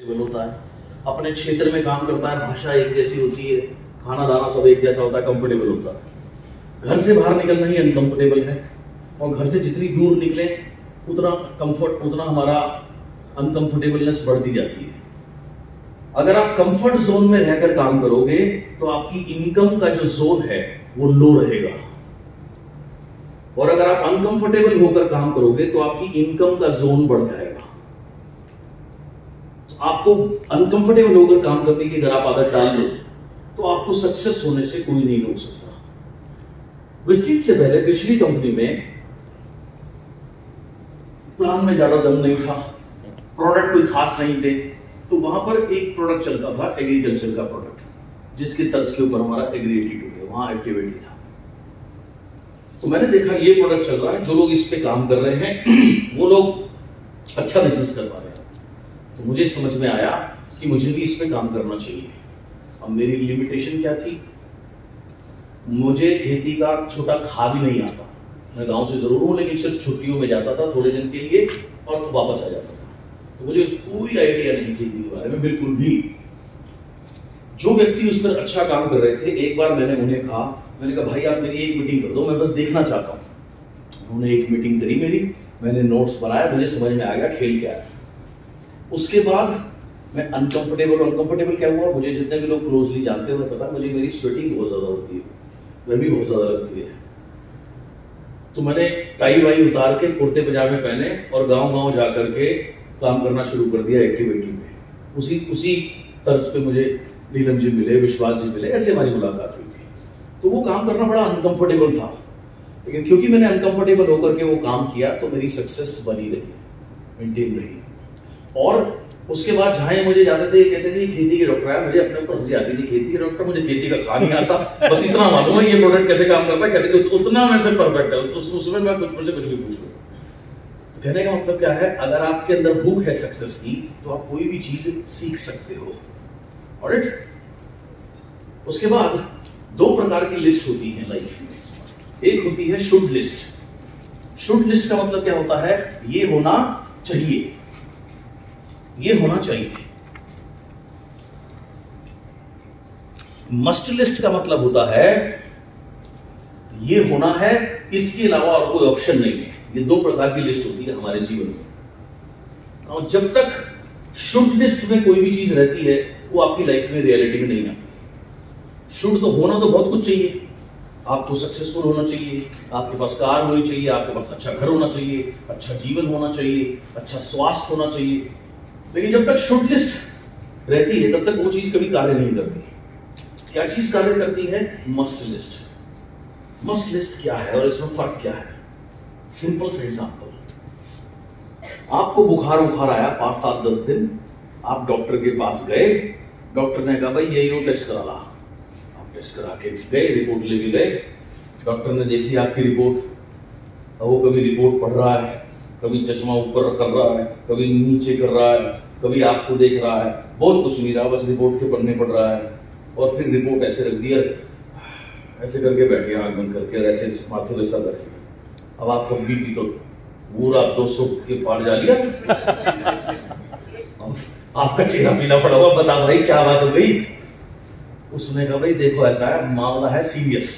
होता है, अपने क्षेत्र में काम करता है, भाषा एक जैसी होती है, खाना दाना सब एक जैसा होता है, कंफर्टेबल होता है। घर से बाहर निकलना ही अनकंफर्टेबल है, और घर से जितनी दूर निकले उतना हमारा अनकंफर्टेबलनेस बढ़ती जाती है। अगर आप कंफर्ट जोन में रहकर काम करोगे तो आपकी इनकम का जो जोन है वो लो रहेगा, और अगर आप अनकंफर्टेबल होकर काम करोगे तो आपकी इनकम का जोन बढ़ जाएगा। आपको अनकंफर्टेबल होकर काम करने की अगर आप आदत डाल दो तो आपको सक्सेस होने से कोई नहीं रोक सकता। विस्तृत से पहले पिछली कंपनी में प्लान में ज्यादा दम नहीं था, प्रोडक्ट कोई खास नहीं थे, तो वहां पर एक प्रोडक्ट चलता था एग्रीकल्चर का प्रोडक्ट, जिसके तर्ज के ऊपर हमारा एग्री एटीट्यूड है, वहां एक्टिविटी था। तो मैंने देखा ये प्रोडक्ट चल रहा है, जो लोग इस पे काम कर रहे हैं वो लोग अच्छा बिजनेस कर पा रहे हैं, तो मुझे समझ में आया कि मुझे भी इस पे काम करना चाहिए। अब मेरी लिमिटेशन क्या थी, मुझे खेती का छोटा खा भी नहीं आता। मैं गांव से जरूर हूं, लेकिन सिर्फ छुट्टियों में जाता था थोड़े दिन के लिए और वापस आ जाता था, तो मुझे कोई आइडिया नहीं खेती के बारे में, बिल्कुल भी। जो व्यक्ति उस पर अच्छा काम कर रहे थे, एक बार मैंने कहा भाई आप मेरी एक मीटिंग कर दो, मैं बस देखना चाहता हूँ। उन्होंने एक मीटिंग करी मेरी, मैंने नोट्स बनाया, मुझे समझ में आ गया खेल क्या है। उसके बाद मैं अनकंफर्टेबल क्या हुआ, मुझे जितने भी लोग क्लोजली जानते हुए पता, मुझे मेरी स्वेटिंग बहुत ज्यादा होती है, गर्मी बहुत ज्यादा लगती है। तो मैंने टाई वाई उतार के कुर्ते पजामे पहने और गांव जा करके काम करना शुरू कर दिया एक्टिविटी में। उसी तर्ज पे मुझे नीलम जी मिले, विश्वास जी मिले, ऐसे हमारी मुलाकात हुई थी। तो वो काम करना बड़ा अनकंफर्टेबल था, लेकिन क्योंकि मैंने अनकंफर्टेबल होकर के वो काम किया तो मेरी सक्सेस बनी रही, मेंटेन रही। और उसके बाद जहां मुझे जाते थे कहते थे खेती के डॉक्टर है, मुझे अपने ऊपर हंसी आती थी, खेती के डॉक्टर, मुझे खेती का खा नहीं आता, बस इतना मालूम है ये प्रोडक्ट कैसे काम करता है, कैसे, उतना मेरे से परफेक्ट है, उसमें मैं मुझसे कुछ भी पूछ लूं। तो कहने का मतलब क्या है, अगर आपके अंदर भूख है सक्सेस की तो आप कोई भी चीज सीख सकते हो। ऑलराइट, उसके बाद दो प्रकार की लिस्ट होती है लाइफ में। एक होती है शुड लिस्ट। शुड लिस्ट का मतलब क्या होता है, ये होना चाहिए, ये होना चाहिए। मस्ट लिस्ट का मतलब होता है ये होना है, इसके अलावा और कोई ऑप्शन नहीं है। ये दो प्रकार की लिस्ट होती है हमारे जीवन में, और जब तक शुड लिस्ट में कोई भी चीज रहती है वो आपकी लाइफ में रियलिटी में नहीं आती। शुड तो होना तो बहुत कुछ चाहिए, आपको सक्सेसफुल होना चाहिए, आपके पास कार होनी चाहिए, आपके पास अच्छा घर होना चाहिए, अच्छा जीवन होना चाहिए, अच्छा स्वास्थ्य होना चाहिए, लेकिन जब तक शुड लिस्ट रहती है तब तक वो चीज कभी कार्य नहीं करती। क्या चीज कार्य करती है, मस्ट लिस्ट। मस्ट लिस्ट क्या है और इसमें फर्क क्या है? सिंपल सा एग्जांपल, आपको बुखार आया 5, 7, 10 दिन, आप डॉक्टर के पास गए, डॉक्टर ने कहा भाई ये टेस्ट करा ला। आप टेस्ट करा के गए, रिपोर्ट लेके गए, डॉक्टर ने देखी आपकी रिपोर्ट, वो कभी रिपोर्ट पढ़ रहा है, कभी चश्मा ऊपर कर रहा है, कभी नीचे कर रहा है, कभी आपको देख रहा है, बोल कुछ नहीं रहा, बस रिपोर्ट के पढ़ने पड़ रहा है। और फिर रिपोर्ट ऐसे रख दी, ऐसे करके बैठे आंख बंद करके, और ऐसे माथे पे सर रखे। अब आपका बीपी तो पूरा 200 के पार जा लिया, आपका चेहरा पीला पड़ा हुआ, बता भाई क्या बात हो गई? उसने कहा भाई देखो ऐसा है, मामला है सीरियस,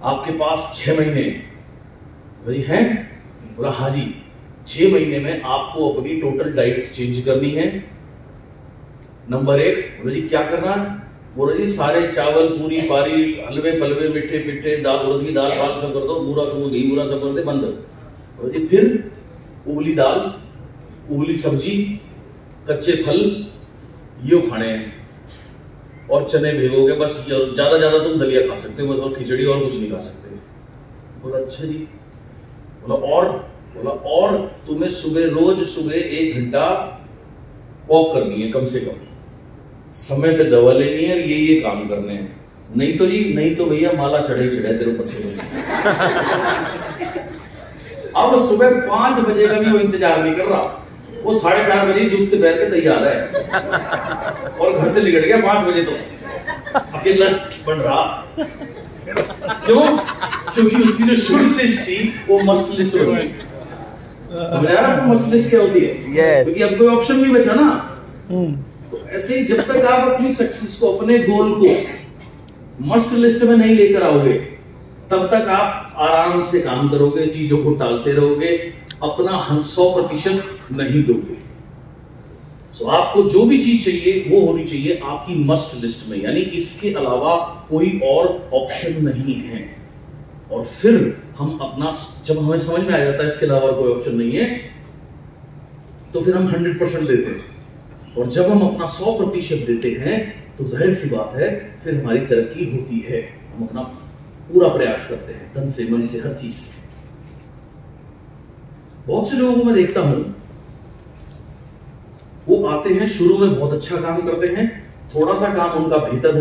आपके पास 6 महीने भाई हैं। बोला हाँ जी, 6 महीने में आपको अपनी टोटल डाइट चेंज करनी है। नंबर 1, बोला जी क्या करना है? बोला जी सारे चावल, पूरी पारी, हलवे पलवे, मीठे पीठे, दाल, उड़द की दाल, भात सब कर दो, बूरा सुबह घी बूरा सब कर दे, बंद। बोला जी फिर उबली दाल, उबली सब्जी, कच्चे फल, ये खाने हैं, और चने भिगोगे, बस ज्यादा तुम दलिया खा सकते हो, और खिचड़ी और कुछ नहीं खा सकते। बोला अच्छा जी। बोला और तुम्हें रोज सुबह 1 घंटा वॉक करनी है कम से कम, समय पे दवा लेनी है, ये काम करने हैं, नहीं तो भैया माला चढ़े तेरे ऊपर से। अब सुबह 5 बजे का भी वो इंतजार नहीं कर रहा, वो 4:30 बजे जूते पहन के तैयार है, और घर से निकल गया 5 बजे, तो अकेला बन रहा। क्यों? क्योंकि उसकी जो शुड लिस्ट थी वो मस्ट लिस्ट बन गई। समझ आया ना मस्ट लिस्ट क्या होती है? क्योंकि अब कोई ऑप्शन नहीं बचा ना, तो ऐसे ही जब तक आप अपनी सक्सेस को, अपने गोल को मस्ट लिस्ट में नहीं लेकर आओगे, तब तक आप आराम से काम करोगे, चीजों को टालते रहोगे, अपना 100% नहीं दोगे। तो आपको जो भी चीज चाहिए वो होनी चाहिए आपकी मस्ट लिस्ट में, यानी इसके अलावा कोई और ऑप्शन नहीं है। और फिर हम अपना, जब हमें समझ में आ जाता है इसके अलावा कोई ऑप्शन नहीं है, तो फिर हम 100% देते हैं। और जब हम अपना 100% देते हैं तो जाहिर सी बात है फिर हमारी तरक्की होती है। हम अपना पूरा प्रयास करते हैं, तन से, मन से, हर चीज से। बहुत से लोगों को मैं देखता हूं, वो आते हैं, शुरू में बहुत अच्छा काम करते हैं, थोड़ा सा काम उनका बेहतर